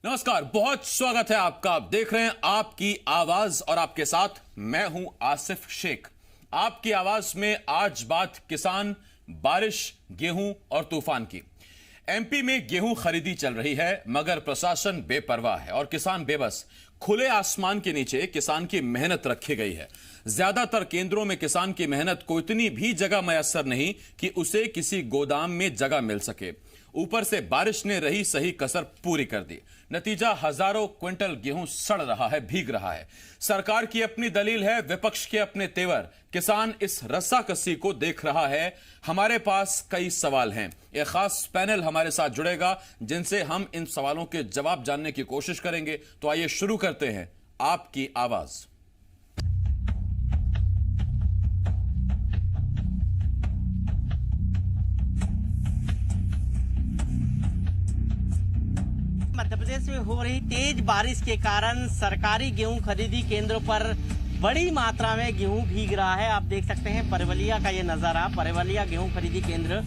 नमस्कार, बहुत स्वागत है आपका। आप देख रहे हैं आपकी आवाज और आपके साथ मैं हूं आसिफ शेख। आपकी आवाज में आज बात किसान, बारिश, गेहूं और तूफान की। एमपी में गेहूं खरीदी चल रही है मगर प्रशासन बेपरवाह है और किसान बेबस। खुले आसमान के नीचे किसान की मेहनत रखी गई है। ज्यादातर केंद्रों में किसान की मेहनत को इतनी भी जगह मयसर नहीं कि उसे किसी गोदाम में जगह मिल सके। ऊपर से बारिश ने रही सही कसर पूरी कर दी। नतीजा हजारों क्विंटल गेहूं सड़ रहा है, भीग रहा है। सरकार की अपनी दलील है, विपक्ष के अपने तेवर। किसान इस रस्साकसी को देख रहा है। हमारे पास कई सवाल हैं। एक खास पैनल हमारे साथ जुड़ेगा जिनसे हम इन सवालों के जवाब जानने की कोशिश करेंगे। तो आइए शुरू करते हैं आपकी आवाज। मध्य प्रदेश में हो रही तेज बारिश के कारण सरकारी गेहूं खरीदी केंद्रों पर बड़ी मात्रा में गेहूं भीग रहा है। आप देख सकते हैं परवलिया का ये नजारा, परवलिया गेहूं खरीदी केंद्र।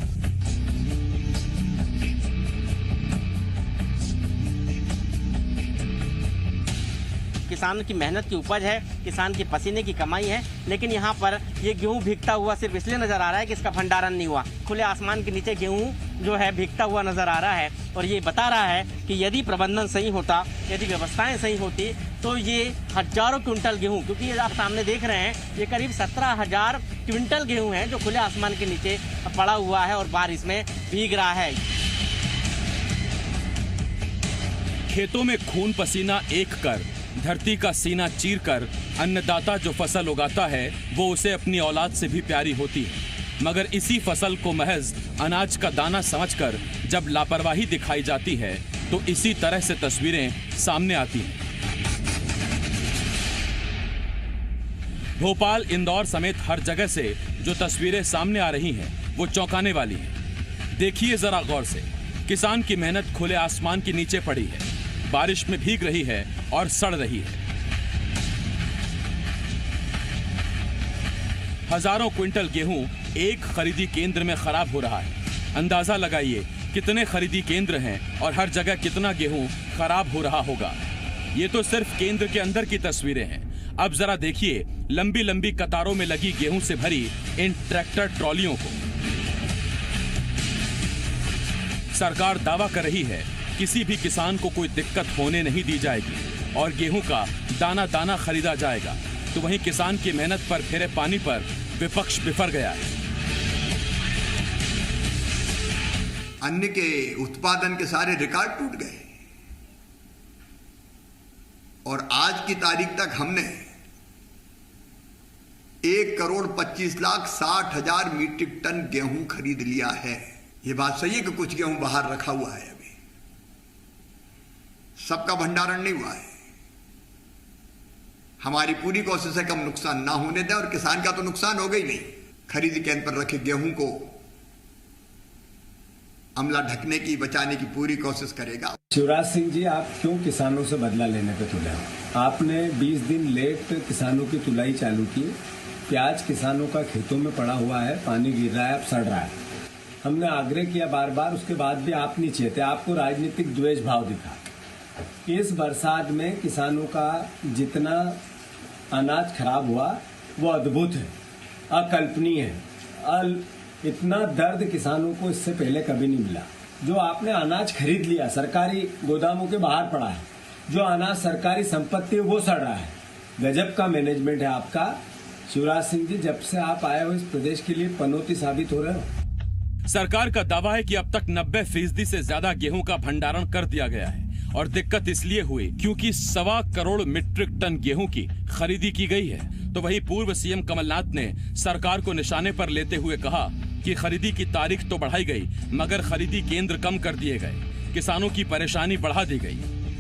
किसान की मेहनत की उपज है, किसान की पसीने की कमाई है, लेकिन यहाँ पर ये गेहूं भीगता हुआ सिर्फ इसलिए नजर आ रहा है कि इसका भंडारण नहीं हुआ। खुले आसमान के नीचे गेहूं जो है भीगता हुआ नजर आ रहा है और ये बता रहा है कि यदि प्रबंधन सही होता, यदि व्यवस्थाएं सही होती तो ये हजारों क्विंटल गेहूं, क्योंकि ये आप सामने देख रहे हैं ये करीब 17,000 क्विंटल गेहूं है जो खुले आसमान के नीचे पड़ा हुआ है और बारिश में भीग रहा है। खेतों में खून पसीना एक कर, धरती का सीना चीर कर अन्नदाता जो फसल उगाता है वो उसे अपनी औलाद से भी प्यारी होती है। मगर इसी फसल को महज अनाज का दाना समझकर जब लापरवाही दिखाई जाती है तो इसी तरह से तस्वीरें सामने आती हैं। भोपाल, इंदौर समेत हर जगह से जो तस्वीरें सामने आ रही हैं वो चौंकाने वाली हैं। देखिए जरा गौर से, किसान की मेहनत खुले आसमान के नीचे पड़ी है, बारिश में भीग रही है और सड़ रही है। हजारों क्विंटल गेहूं एक खरीदी केंद्र में खराब हो रहा है। अंदाजा लगाइए कितने खरीदी केंद्र हैं और हर जगह कितना गेहूं खराब हो रहा होगा। ये तो सिर्फ केंद्र के अंदर की तस्वीरें हैं। अब जरा देखिए लंबी लंबी कतारों में लगी गेहूं से भरी इन ट्रैक्टर ट्रॉलियों को। सरकार दावा कर रही है किसी भी किसान को कोई दिक्कत होने नहीं दी जाएगी और गेहूं का दाना दाना खरीदा जाएगा। तो वहीं किसान की मेहनत पर फिरे पानी पर विपक्ष बिफर गया है। अन्न के उत्पादन के सारे रिकॉर्ड टूट गए और आज की तारीख तक हमने 1,25,60,000 मीट्रिक टन गेहूं खरीद लिया है। ये बात सही है कि कुछ गेहूं बाहर रखा हुआ है, अभी सबका भंडारण नहीं हुआ है। हमारी पूरी कोशिश है कम नुकसान ना होने दें और किसान का तो नुकसान हो गई नहीं। खरीदी केंद्र पर रखे गेहूं को अमला ढकने की, बचाने की पूरी कोशिश करेगा। शिवराज सिंह जी, आप क्यों किसानों से बदला लेने पे तुले? आपने 20 दिन लेट किसानों की तुलाई चालू की। प्याज किसानों का खेतों में पड़ा हुआ है, पानी गिर रहा है, अब सड़ रहा है। हमने आग्रह किया बार बार, उसके बाद भी आप नहीं चेते। आपको राजनीतिक द्वेष भाव दिखा। इस बरसात में किसानों का जितना अनाज खराब हुआ वो अद्भुत है, अकल्पनीय है। इतना दर्द किसानों को इससे पहले कभी नहीं मिला। जो आपने अनाज खरीद लिया, सरकारी गोदामों के बाहर पड़ा है, जो अनाज सरकारी संपत्ति है वो सड़ रहा है। गजब का मैनेजमेंट है आपका शिवराज सिंह जी। जब से आप आए हो इस प्रदेश के लिए पनौती साबित हो रहे हो। सरकार का दावा है कि अब तक 90% से ज्यादा गेहूं का भंडारण कर दिया गया है और दिक्कत इसलिए हुई क्योंकि 1.25 करोड़ मीट्रिक टन गेहूं की खरीदी की गई है। तो वहीं पूर्व सीएम कमलनाथ ने सरकार को निशाने पर लेते हुए कहा कि खरीदी की तारीख तो बढ़ाई गई मगर खरीदी केंद्र कम कर दिए गए, किसानों की परेशानी बढ़ा दी गई।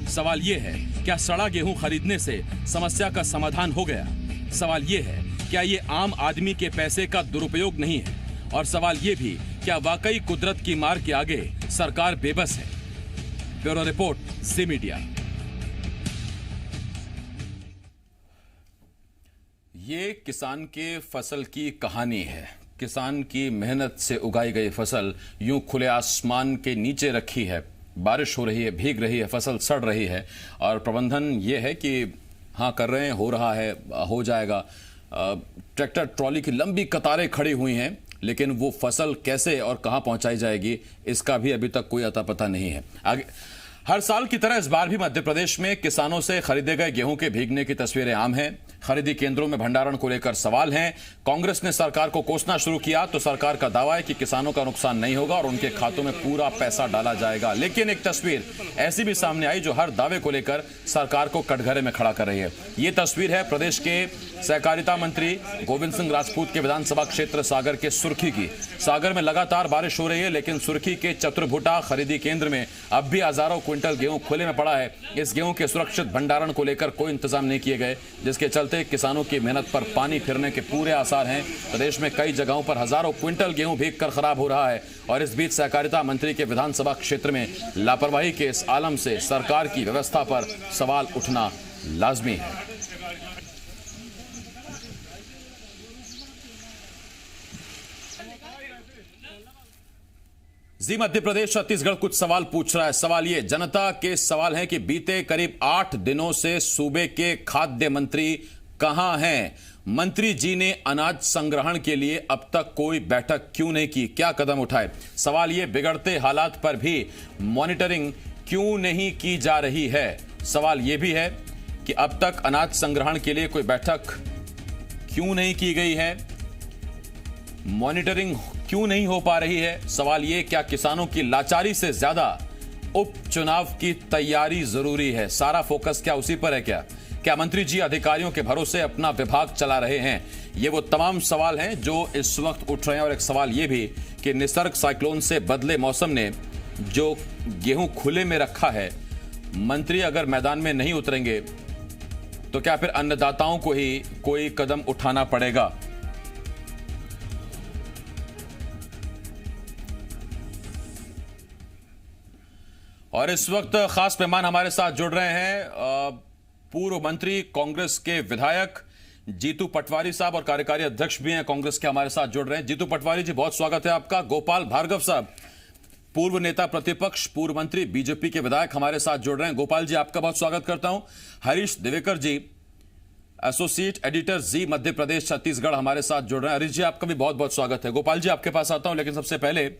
सवाल ये है, क्या सड़ा गेहूं खरीदने से समस्या का समाधान हो गया? सवाल ये है, क्या ये आम आदमी के पैसे का दुरुपयोग नहीं है? और सवाल ये भी, क्या वाकई कुदरत की मार के आगे सरकार बेबस है? ब्यूरो रिपोर्ट, ज़ी मीडिया। ये किसान के फसल की कहानी है। किसान की मेहनत से उगाई गई फसल यूं खुले आसमान के नीचे रखी है बारिश हो रही है, भीग रही है, फसल सड़ रही है और प्रबंधन ये है कि हाँ कर रहे हैं, हो रहा है, हो जाएगा। ट्रैक्टर ट्रॉली की लंबी कतारें खड़ी हुई हैं, लेकिन वो फसल कैसे और कहां पहुंचाई जाएगी इसका भी अभी तक कोई अता पता नहीं है। आगे हर साल की तरह इस बार भी मध्य प्रदेश में किसानों से खरीदे गए गेहूं के भीगने की तस्वीरें आम हैं। खरीदी केंद्रों में भंडारण को लेकर सवाल हैं। कांग्रेस ने सरकार को कोसना शुरू किया तो सरकार का दावा है कि किसानों का नुकसान नहीं होगा और उनके खातों में पूरा पैसा डाला जाएगा। लेकिन एक तस्वीर ऐसी भी सामने आई जो हर दावे को लेकर सरकार को कटघरे में खड़ा कर रही है। ये तस्वीर है प्रदेश के सहकारिता मंत्री गोविंद सिंह राजपूत के विधानसभा क्षेत्र सागर के सुर्खी की। सागर में लगातार बारिश हो रही है, लेकिन सुर्खी के चतुर्भुटा खरीदी केंद्र में अब भी हजारों क्विंटल गेहूं खुले में पड़ा है। इस गेहूं के सुरक्षित भंडारण को लेकर कोई इंतजाम नहीं किए गए, जिसके चलते किसानों की मेहनत पर पानी फिरने के पूरे आसार हैं। प्रदेश में कई जगहों पर हजारों क्विंटल गेहूं भीगकर खराब हो रहा है और इस बीच सहकारिता मंत्री के विधानसभा क्षेत्र में लापरवाही के इस आलम से सरकार की व्यवस्था पर सवाल उठना लाजमी है। जी मध्य प्रदेश छत्तीसगढ़ कुछ सवाल पूछ रहा है। सवाल ये जनता के सवाल है कि बीते करीब 8 दिनों से सूबे के खाद्य मंत्री कहां हैं? मंत्री जी ने अनाज संग्रहण के लिए अब तक कोई बैठक क्यों नहीं की? क्या कदम उठाए? सवाल ये बिगड़ते हालात पर भी मॉनिटरिंग क्यों नहीं की जा रही है? सवाल ये भी है कि अब तक अनाज संग्रहण के लिए कोई बैठक क्यों नहीं की गई है? मॉनिटरिंग क्यों नहीं हो पा रही है? सवाल ये क्या किसानों की लाचारी से ज्यादा उपचुनाव की तैयारी जरूरी है? सारा फोकस क्या उसी पर है? क्या मंत्री जी अधिकारियों के भरोसे अपना विभाग चला रहे हैं? ये वो तमाम सवाल हैं जो इस वक्त उठ रहे हैं। और एक सवाल ये भी कि निसर्ग साइक्लोन से बदले मौसम ने जो गेहूं खुले में रखा है, मंत्री अगर मैदान में नहीं उतरेंगे तो क्या फिर अन्नदाताओं को ही कोई कदम उठाना पड़ेगा? और इस वक्त खास मेहमान हमारे साथ जुड़ रहे हैं पूर्व मंत्री कांग्रेस के विधायक जीतू पटवारी साहब और कार्यकारी अध्यक्ष भी हैं कांग्रेस के, हमारे साथ जुड़ रहे हैं। जीतू पटवारी जी बहुत स्वागत है आपका। गोपाल भार्गव साहब पूर्व नेता प्रतिपक्ष, पूर्व मंत्री, बीजेपी के विधायक हमारे साथ जुड़ रहे हैं। गोपाल जी आपका बहुत स्वागत करता हूं। हरीश दिवेकर जी एसोसिएट एडिटर जी मध्य प्रदेश छत्तीसगढ़ हमारे साथ जुड़ रहे हैं। हरीश जी आपका भी बहुत बहुत स्वागत है। गोपाल जी आपके पास आता हूं, लेकिन सबसे पहले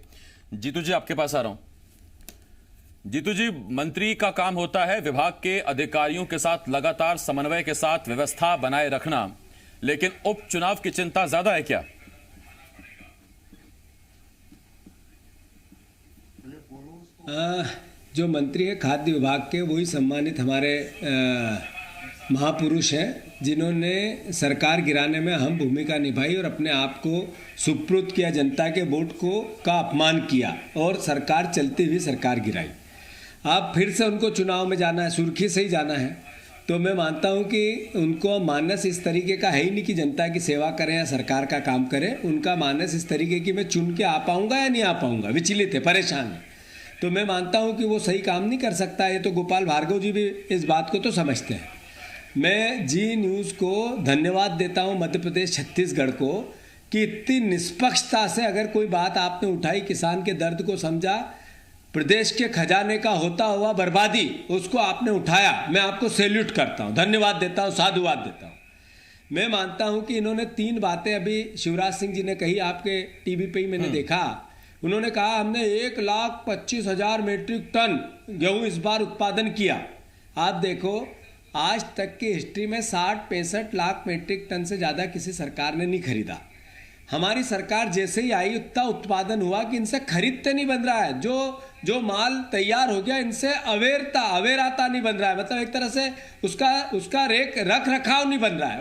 जीतू जी आपके पास आ रहा हूं। जीतू जी, मंत्री का काम होता है विभाग के अधिकारियों के साथ लगातार समन्वय के साथ व्यवस्था बनाए रखना, लेकिन उपचुनाव की चिंता ज्यादा है क्या? जो मंत्री है खाद्य विभाग के वही सम्मानित हमारे महापुरुष हैं, जिन्होंने सरकार गिराने में अहम भूमिका निभाई और अपने आप को सुपुर्द किया, जनता के वोट को का अपमान किया और सरकार चलती हुई सरकार गिराई। अब फिर से उनको चुनाव में जाना है, सुर्खी से ही जाना है, तो मैं मानता हूं कि उनको मानस इस तरीके का है ही नहीं कि जनता की सेवा करें या सरकार का काम करें। उनका मानस इस तरीके की मैं चुन के आ पाऊंगा या नहीं आ पाऊंगा, विचलित है, परेशान है। तो मैं मानता हूं कि वो सही काम नहीं कर सकता। ये तो गोपाल भार्गव जी भी इस बात को तो समझते हैं। मैं जी न्यूज़ को धन्यवाद देता हूं, मध्य प्रदेश छत्तीसगढ़ को, कि इतनी निष्पक्षता से अगर कोई बात आपने उठाई, किसान के दर्द को समझा, प्रदेश के खजाने का होता हुआ बर्बादी उसको आपने उठाया। मैं आपको सैल्यूट करता हूं, धन्यवाद देता हूं, साधुवाद देता हूं। मैं मानता हूं कि इन्होंने 3 बातें अभी शिवराज सिंह जी ने कही, आपके टीवी पे ही मैंने देखा। उन्होंने कहा हमने 1,25,000 मीट्रिक टन गेहूं इस बार उत्पादन किया। आप देखो, आज तक की हिस्ट्री में 60-65 लाख मीट्रिक टन से ज़्यादा किसी सरकार ने नहीं खरीदा। हमारी सरकार जैसे ही आई उतना उत्पादन हुआ कि इनसे खरीदते नहीं बन रहा है। जो माल तैयार हो गया इनसे अवेराता नहीं बन रहा है। मतलब एक तरह से उसका रख रखाव नहीं बन रहा है।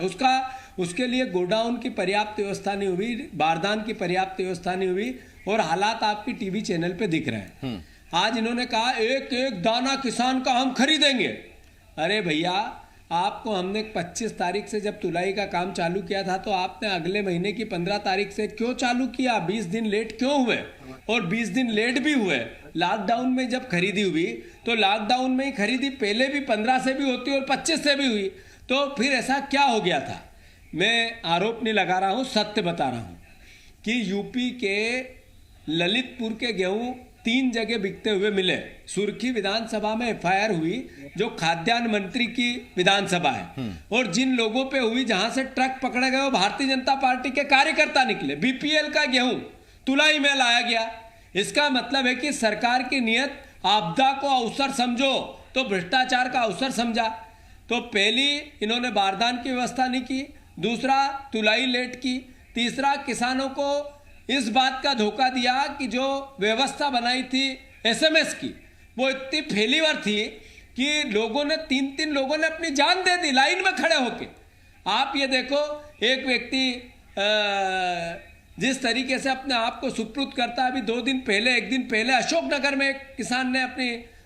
उसके लिए गोडाउन की पर्याप्त व्यवस्था नहीं हुई, बारदान की पर्याप्त व्यवस्था नहीं हुई और हालात आपकी टीवी चैनल पे दिख रहे हैं। आज इन्होंने कहा एक एक दाना किसान का हम खरीदेंगे। अरे भैया, आपको हमने 25 तारीख से जब तुलाई का काम चालू किया था तो आपने अगले महीने की 15 तारीख से क्यों चालू किया? 20 दिन लेट क्यों हुए? और 20 दिन लेट भी हुए। लॉकडाउन में जब खरीदी हुई तो लॉकडाउन में ही खरीदी, पहले भी 15 से भी होती और 25 से भी हुई, तो फिर ऐसा क्या हो गया था? मैं आरोप नहीं लगा रहा हूँ, सत्य बता रहा हूँ कि यूपी के ललितपुर के गेहूँ 3 जगह बिकते हुए मिले। सुर्खी विधानसभा में एफआईआर हुई जो खाद्यान्न मंत्री की विधानसभा है, और जिन लोगों पे हुई जहां से ट्रक पकड़े गए वो भारतीय जनता पार्टी के कार्यकर्ता निकले। बीपीएल का गेहूं तुलाई में लाया गया। इसका मतलब है कि सरकार की नियत आपदा को अवसर समझो तो भ्रष्टाचार का अवसर समझा। तो पहली, इन्होंने बारदान की व्यवस्था नहीं की, दूसरा तुलाई लेट की, तीसरा किसानों को इस बात का धोखा दिया कि जो व्यवस्था बनाई थी एसएमएस की वो इतनी फेलीवर थी कि लोगों ने 3 लोगों ने अपनी जान दे दी लाइन में खड़े होके। आप ये देखो, एक व्यक्ति जिस तरीके से अपने आप को सुपुर्द करता है, अभी 1 दिन पहले अशोकनगर में एक किसान ने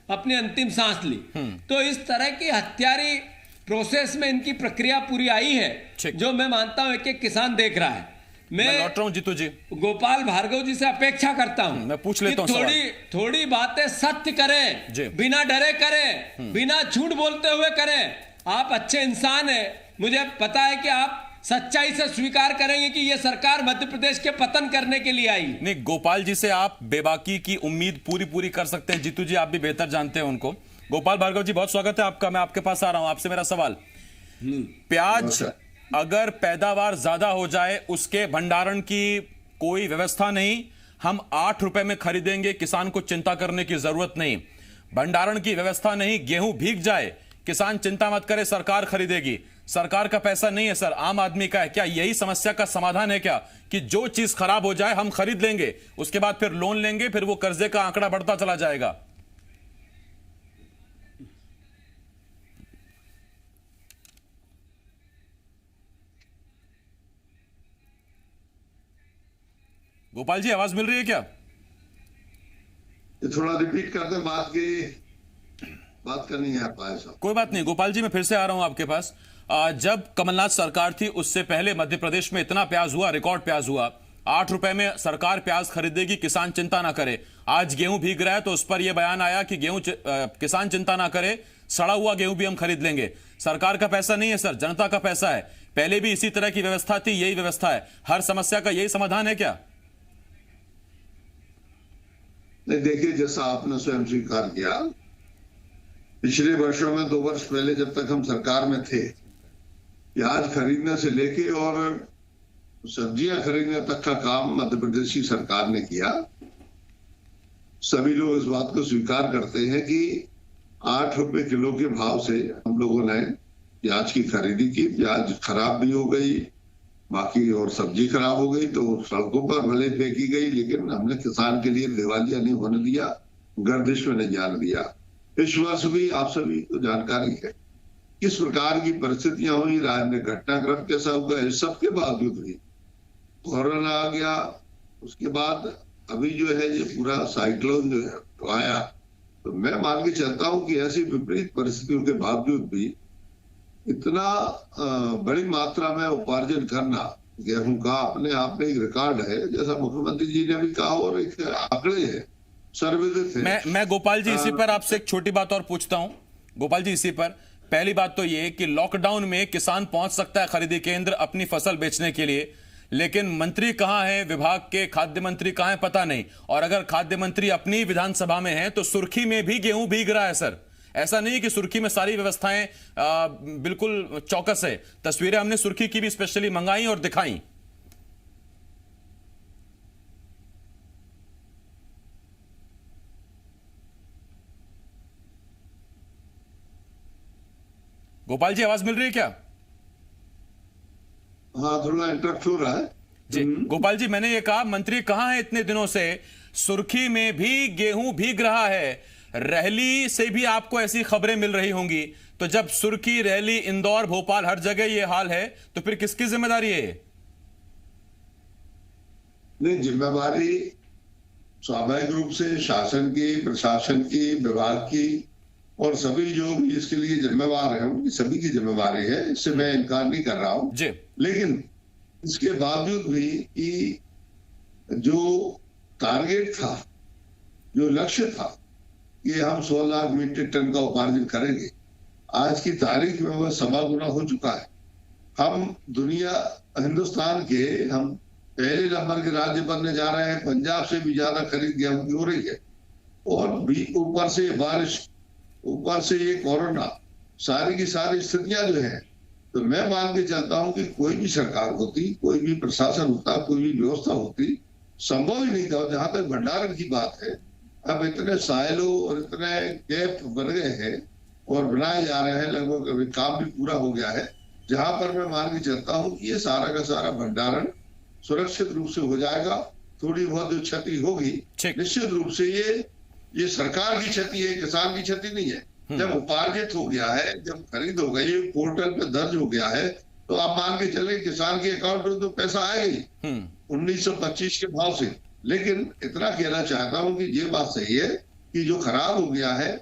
अपनी अंतिम सांस ली। तो इस तरह की हत्यारी प्रोसेस में इनकी प्रक्रिया पूरी आई है, जो मैं मानता हूं एक किसान देख रहा है। मैं लौट रहा हूं जीतू जी, गोपाल भार्गव जी से अपेक्षा करता हूं, मैं पूछ लेता हूं थोड़ी बातें सत्य करें, बिना डरे करें, बिना झूठ बोलते हुए करें। आप अच्छे इंसान हैं, मुझे पता है कि आप सच्चाई से स्वीकार करेंगे कि यह सरकार मध्य प्रदेश के पतन करने के लिए आई। नहीं, गोपाल जी से आप बेबाकी की उम्मीद पूरी कर सकते हैं। जीतू जी, आप भी बेहतर जानते हैं उनको। गोपाल भार्गव जी, बहुत स्वागत है आपका। मैं आपके पास आ रहा हूं, आपसे मेरा सवाल, प्याज अगर पैदावार ज्यादा हो जाए, उसके भंडारण की कोई व्यवस्था नहीं, हम 8 रुपए में खरीदेंगे, किसान को चिंता करने की जरूरत नहीं। भंडारण की व्यवस्था नहीं, गेहूं भीग जाए, किसान चिंता मत करे, सरकार खरीदेगी। सरकार का पैसा नहीं है सर, आम आदमी का है। क्या यही समस्या का समाधान है क्या, कि जो चीज खराब हो जाए हम खरीद लेंगे, उसके बाद फिर लोन लेंगे, फिर वो कर्जे का आंकड़ा बढ़ता चला जाएगा? गोपाल जी, आवाज मिल रही है क्या? थोड़ा रिपीट करते, बात करनी है पाए साहब। कोई बात नहीं गोपाल जी, मैं फिर से आ रहा हूं आपके पास। जब कमलनाथ सरकार थी उससे पहले मध्य प्रदेश में इतना प्याज हुआ, रिकॉर्ड प्याज हुआ। 8 रुपए में सरकार प्याज खरीदेगी, किसान चिंता ना करे। आज गेहूं भीग रहा है तो उस पर यह बयान आया कि किसान चिंता ना करे, सड़ा हुआ गेहूं भी हम खरीद लेंगे। सरकार का पैसा नहीं है सर, जनता का पैसा है। पहले भी इसी तरह की व्यवस्था थी, यही व्यवस्था है। हर समस्या का यही समाधान है क्या? नहीं, देखिए, जैसा आपने स्वयं स्वीकार किया, पिछले वर्षों में 2 वर्ष पहले जब तक हम सरकार में थे, प्याज खरीदने से लेके और सब्जियां खरीदने तक का काम मध्य प्रदेश की सरकार ने किया। सभी लोग इस बात को स्वीकार करते हैं कि 8 रुपए किलो के भाव से हम लोगों ने प्याज की खरीदी की। प्याज खराब भी हो गई, बाकी और सब्जी खराब हो गई तो सड़कों पर भले फेंकी गई, लेकिन हमने किसान के लिए दिवालिया नहीं होने दिया, गर्दिश में नहीं जाने दिया। इस वर्ष भी आप सभी को जानकारी है किस प्रकार की परिस्थितियां हुई, राजनीतिक घटनाक्रम कैसा हुआ। इस सबके बावजूद भी कोरोना आ गया, उसके बाद अभी जो है ये पूरा साइक्लोन जो है तो आया। तो मैं मान के चलता हूं कि ऐसी विपरीत परिस्थितियों के बावजूद भी इतना बड़ी मात्रा में उपार्जन करना गेहूं का अपने आप में एक रिकॉर्ड है, जैसा मुख्यमंत्री जी ने भी कहा, और एक आंकड़े है, सर्वविदित है। मैं गोपाल जी इसी पर आपसे एक छोटी बात और पूछता हूं। गोपाल जी, इसी पर पहली बात तो ये कि लॉकडाउन में किसान पहुंच सकता है खरीदी केंद्र अपनी फसल बेचने के लिए, लेकिन मंत्री कहां है, विभाग के खाद्य मंत्री कहां है, पता नहीं। और अगर खाद्य मंत्री अपनी विधानसभा में है तो सुर्खी में भी गेहूं भीग रहा है सर। ऐसा नहीं कि सुर्खी में सारी व्यवस्थाएं बिल्कुल चौकस है। तस्वीरें हमने सुर्खी की भी स्पेशली मंगाई और दिखाई। गोपाल जी, आवाज मिल रही है क्या? हाँ, थोड़ा इंटरप्ट हो रहा है जी। गोपाल जी, मैंने ये कहा मंत्री कहां है इतने दिनों से? सुर्खी में भी गेहूं भीग रहा है। रहली से भी आपको ऐसी खबरें मिल रही होंगी। तो जब सुर्खी, रहली, इंदौर, भोपाल हर जगह ये हाल है तो फिर किसकी जिम्मेदारी है? नहीं, जिम्मेदारी स्वाभाविक रूप से शासन की, प्रशासन की, विभाग की, और सभी जो भी इसके लिए जिम्मेवार हैं उनकी सभी की जिम्मेवारी है। इससे मैं इनकार नहीं कर रहा हूं जी। लेकिन इसके बावजूद भी कि जो टारगेट था, जो लक्ष्य था कि हम 16 लाख मीट्रिक टन का उपार्जन करेंगे, आज की तारीख में वह 1.25 गुना हो चुका है। हम हिंदुस्तान के हम पहले नंबर के राज्य बनने जा रहे हैं। पंजाब से भी ज्यादा खरीद गेहूं की हो रही है। और भी ऊपर से बारिश, ऊपर से ये कोरोना, सारी की सारी स्थितियां जो है, तो मैं मान के चलता हूं कि कोई भी सरकार होती, कोई भी प्रशासन होता, कोई भी व्यवस्था होती, संभव ही नहीं था। जहां तक भंडारण की बात है, अब इतने साइलो और इतने कैंप बन गए हैं और बनाए जा रहे हैं, लगभग अभी काम भी पूरा हो गया है, जहां पर मैं मान के चलता हूं कि ये सारा का सारा भंडारण सुरक्षित रूप से हो जाएगा। थोड़ी बहुत जो क्षति होगी, निश्चित रूप से ये सरकार की क्षति है, किसान की क्षति नहीं है। जब उपार्जित हो गया है, जब खरीद हो गई, पोर्टल पे दर्ज हो गया है, तो आप मान के चले किसान के अकाउंट में तो पैसा आएगा ही 1925 के भाव से। लेकिन इतना कहना चाहता हूं कि ये बात सही है कि जो खराब हो गया है,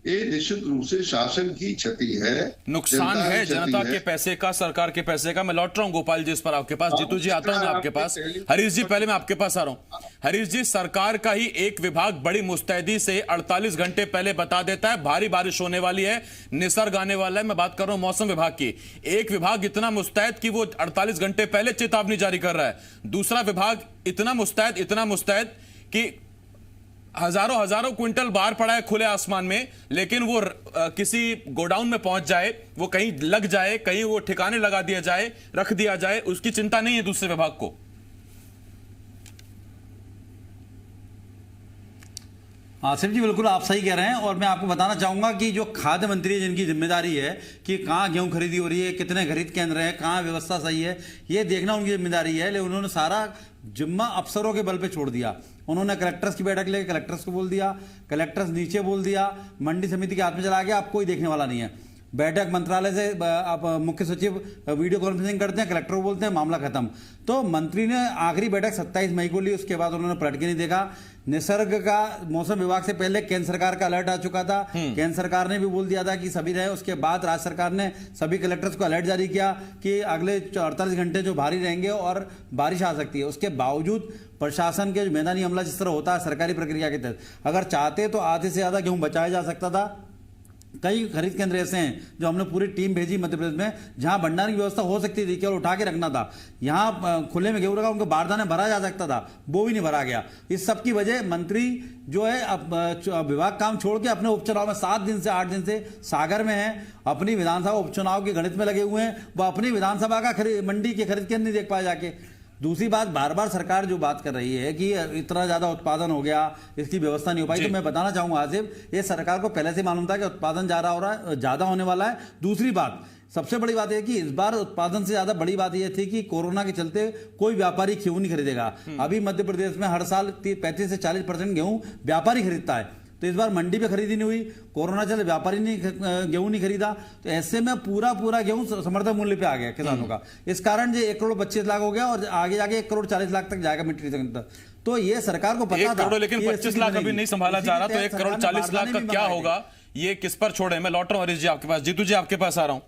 ये निश्चित रूप से शासन की क्षति है, नुकसान है जनता के पैसे का, सरकार के पैसे का। मैं लौट रहा हूं गोपाल जी इस पर आपके पास। जीतू जी आता हूं मैं आपके पास। हरीश जी पहले मैं आपके पास आ रहा हूं। हरीश जी, सरकार का ही एक विभाग बड़ी मुस्तैदी से 48 घंटे पहले बता देता है भारी बारिश होने वाली है, निसर्ग आने वाला है। मैं बात कर रहा हूं मौसम विभाग की। एक विभाग इतना मुस्तैद कि वो 48 घंटे पहले चेतावनी जारी कर रहा है। दूसरा विभाग इतना मुस्तैद कि हजारों क्विंटल बाहर पड़ा है खुले आसमान में, लेकिन वो किसी गोडाउन में पहुंच जाए, वो कहीं लग जाए, कहीं वो ठिकाने लगा दिया जाए, रख दिया जाए, उसकी चिंता नहीं है दूसरे विभाग को। आसिफ जी बिल्कुल आप सही कह रहे हैं। और मैं आपको बताना चाहूंगा कि जो खाद्य मंत्री है, जिनकी जिम्मेदारी है कि कहाँ गेहूं खरीदी हो रही है, कितने खरीद केंद्र हैं, कहाँ व्यवस्था सही है, ये देखना उनकी जिम्मेदारी है। लेकिन उन्होंने सारा जिम्मा अफसरों के बल पे छोड़ दिया। उन्होंने कलेक्टर्स की बैठक लेकर कलेक्टर्स को बोल दिया, कलेक्टर्स नीचे बोल दिया, मंडी समिति के हाथ में चला गया, अब कोई देखने वाला नहीं है। बैठक मंत्रालय से आप मुख्य सचिव वीडियो कॉन्फ्रेंसिंग करते हैं, कलेक्टर को बोलते हैं, मामला खत्म। तो मंत्री ने आखिरी बैठक 27 मई को ली, उसके बाद उन्होंने पलट के नहीं देखा। निसर्ग का मौसम विभाग से पहले केंद्र सरकार का अलर्ट आ चुका था, केंद्र सरकार ने भी बोल दिया था कि सभी रहे। उसके बाद राज्य सरकार ने सभी कलेक्टर्स को अलर्ट जारी किया कि अगले 48 घंटे जो भारी रहेंगे और बारिश आ सकती है। उसके बावजूद प्रशासन के जो मैदानी हमला जिस तरह होता है सरकारी प्रक्रिया के तहत, अगर चाहते तो आधे से ज्यादा गेहूं बचाया जा सकता था। कई खरीद केंद्र ऐसे हैं जो हमने पूरी टीम भेजी मध्य प्रदेश में, जहां भंडारण की व्यवस्था हो सकती थी, केवल उठा के रखना था। यहां खुले में गेहूं रखा, उनके बारदाने भरा जा सकता था, वो भी नहीं भरा गया। इस सब की वजह मंत्री जो है अब विभाग काम छोड़ के अपने उपचुनाव में 7 दिन से 8 दिन से सागर में है, अपनी विधानसभा उपचुनाव के गणित में लगे हुए हैं। वो अपनी विधानसभा का मंडी के खरीद केंद्र नहीं देख पाए जाके। दूसरी बात, बार बार सरकार जो बात कर रही है कि इतना ज्यादा उत्पादन हो गया, इसकी व्यवस्था नहीं हो पाई, तो मैं बताना चाहूंगा आसिफ, ये सरकार को पहले से मालूम था कि उत्पादन ज्यादा होने वाला है। दूसरी बात, सबसे बड़ी बात यह कि इस बार उत्पादन से ज्यादा बड़ी बात यह थी कि कोरोना के चलते कोई व्यापारी गेहूं नहीं खरीदेगा। अभी मध्य प्रदेश में हर साल 35 से 40% गेहूं व्यापारी खरीदता है, तो इस बार मंडी पे खरीदी नहीं हुई, कोरोना चले व्यापारी ने गेहूं नहीं खरीदा, तो ऐसे में पूरा गेहूं समर्थन मूल्य पे आ गया किसानों का। इस कारण ये 1 करोड़ 25 लाख हो गया और आगे जाके 1 करोड़ 40 लाख तक जाएगा मीट्रिक टन तक। तो ये सरकार को पता था। करोड़, लेकिन 25 लाख अभी नहीं संभाला जा रहा, तो 1 करोड़ 40 लाख का क्या होगा, ये किस पर छोड़े। मैं लौट रहा हूं हरीश जी आपके पास। जीतू जी आपके पास आ रहा हूं।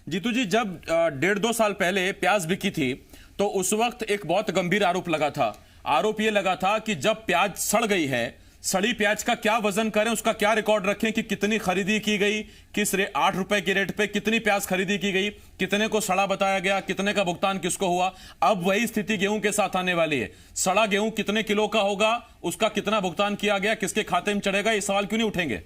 जीतू जी, जब 1.5-2 साल पहले प्याज बिकी थी, तो उस वक्त एक बहुत गंभीर आरोप लगा था। आरोप यह लगा था कि जब प्याज सड़ गई है, सड़ी प्याज का क्या वजन करें, उसका क्या रिकॉर्ड रखें कि कितनी खरीदी की गई, किस 8 रुपए के रेट पे कितनी प्याज खरीदी की गई, कितने को सड़ा बताया गया, कितने का भुगतान किसको हुआ। अब वही स्थिति गेहूं के साथ आने वाली है। सड़ा गेहूं कितने किलो का होगा, उसका कितना भुगतान किया गया, किसके खाते में चढ़ेगा, ये सवाल क्यों नहीं उठेंगे?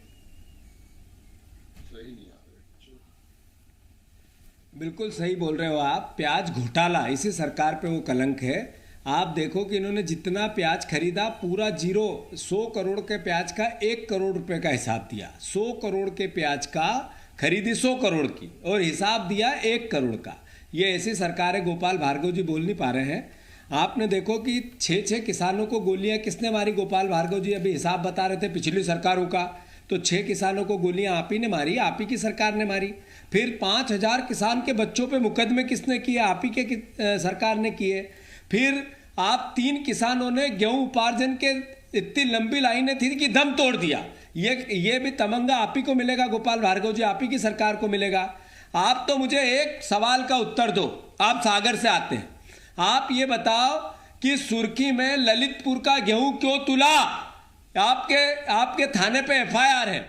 बिल्कुल सही बोल रहे हो आप। प्याज घोटाला, इसी सरकार पे वो कलंक है। आप देखो कि इन्होंने जितना प्याज खरीदा पूरा जीरो, 100 करोड़ के प्याज का 1 करोड़ रुपए का हिसाब दिया। 100 करोड़ के प्याज का खरीदी 100 करोड़ की और हिसाब दिया 1 करोड़ का। ये ऐसी सरकार है, गोपाल भार्गव जी बोल नहीं पा रहे हैं। आपने देखो कि 6 किसानों को गोलियां किसने मारी, गोपाल भार्गव जी अभी हिसाब बता रहे थे पिछली सरकारों का, तो 6 किसानों को गोलियां आप ही ने मारी, आप ही की सरकार ने मारी। फिर 5000 किसान के बच्चों पे मुकदमे किसने किए, आप ही के सरकार ने किए। फिर आप 3 किसानों ने गेहूं उपार्जन के इतनी लंबी लाइनें थी कि दम तोड़ दिया। ये भी तमंगा आप ही को मिलेगा गोपाल भार्गव जी, आप ही की सरकार को मिलेगा। आप तो मुझे एक सवाल का उत्तर दो, आप सागर से आते हैं, आप ये बताओ कि सुर्खी में ललितपुर का गेहूं क्यों तुला? आपके थाने पे एफआईआर है।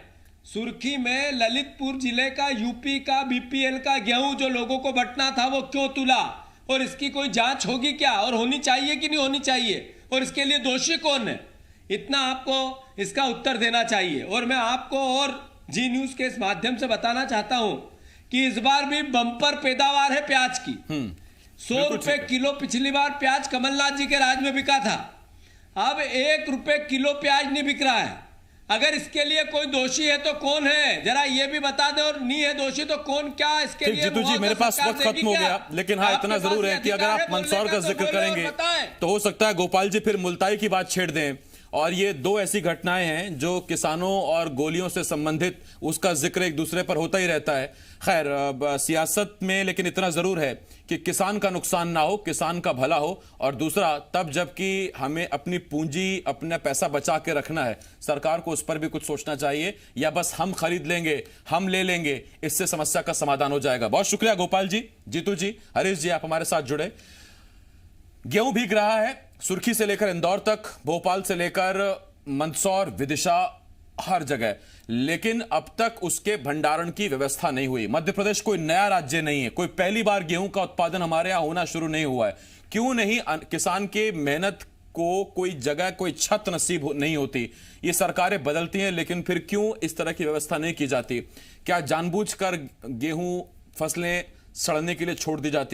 सुर्खी में ललितपुर जिले का यूपी का बीपीएल का गेहूं जो लोगों को बंटना था वो क्यों तुला? और इसकी कोई जांच होगी क्या, और होनी चाहिए कि नहीं होनी चाहिए, और इसके लिए दोषी कौन है? इतना आपको इसका उत्तर देना चाहिए। और मैं आपको और जी न्यूज के इस माध्यम से बताना चाहता हूं कि इस बार भी बम्पर पैदावार है प्याज की। 100 रुपए किलो पिछली बार प्याज कमलनाथ जी के राज में बिका था, अब 1 रुपए किलो प्याज नहीं बिक रहा है। अगर इसके लिए कोई दोषी है तो कौन है, जरा ये भी बता दे, और नहीं है दोषी तो कौन, क्या इसके लिए? जीतू जी, मेरे पास वक्त खत्म हो गया, लेकिन हाँ इतना जरूर है कि अगर आप मंदसौर का जिक्र करेंगे तो हो सकता है गोपाल जी फिर मुल्ताई की बात छेड़ दें। और ये दो ऐसी घटनाएं हैं जो किसानों और गोलियों से संबंधित, उसका जिक्र एक दूसरे पर होता ही रहता है। खैर सियासत में लेकिन इतना जरूर है कि किसान का नुकसान ना हो, किसान का भला हो। और दूसरा तब जबकि हमें अपनी पूंजी, अपना पैसा बचा के रखना है, सरकार को उस पर भी कुछ सोचना चाहिए, या बस हम खरीद लेंगे, हम ले लेंगे, इससे समस्या का समाधान हो जाएगा। बहुत शुक्रिया गोपाल जी, जीतू जी, हरीश जी, आप हमारे साथ जुड़े। गेहूं भीग रहा है सुर्खी से लेकर इंदौर तक, भोपाल से लेकर मंदसौर, विदिशा, हर जगह, लेकिन अब तक उसके भंडारण की व्यवस्था नहीं हुई। मध्य प्रदेश कोई नया राज्य नहीं है, कोई पहली बार गेहूं का उत्पादन हमारे यहां होना शुरू नहीं हुआ है। क्यों नहीं? किसान के मेहनत को कोई जगह, कोई छत नसीब नहीं होती। ये सरकारें बदलती हैं, लेकिन फिर क्यों इस तरह की व्यवस्था नहीं की जाती? क्या जानबूझकर गेहूं फसलें सड़ने के लिए छोड़ दी जाती हैं?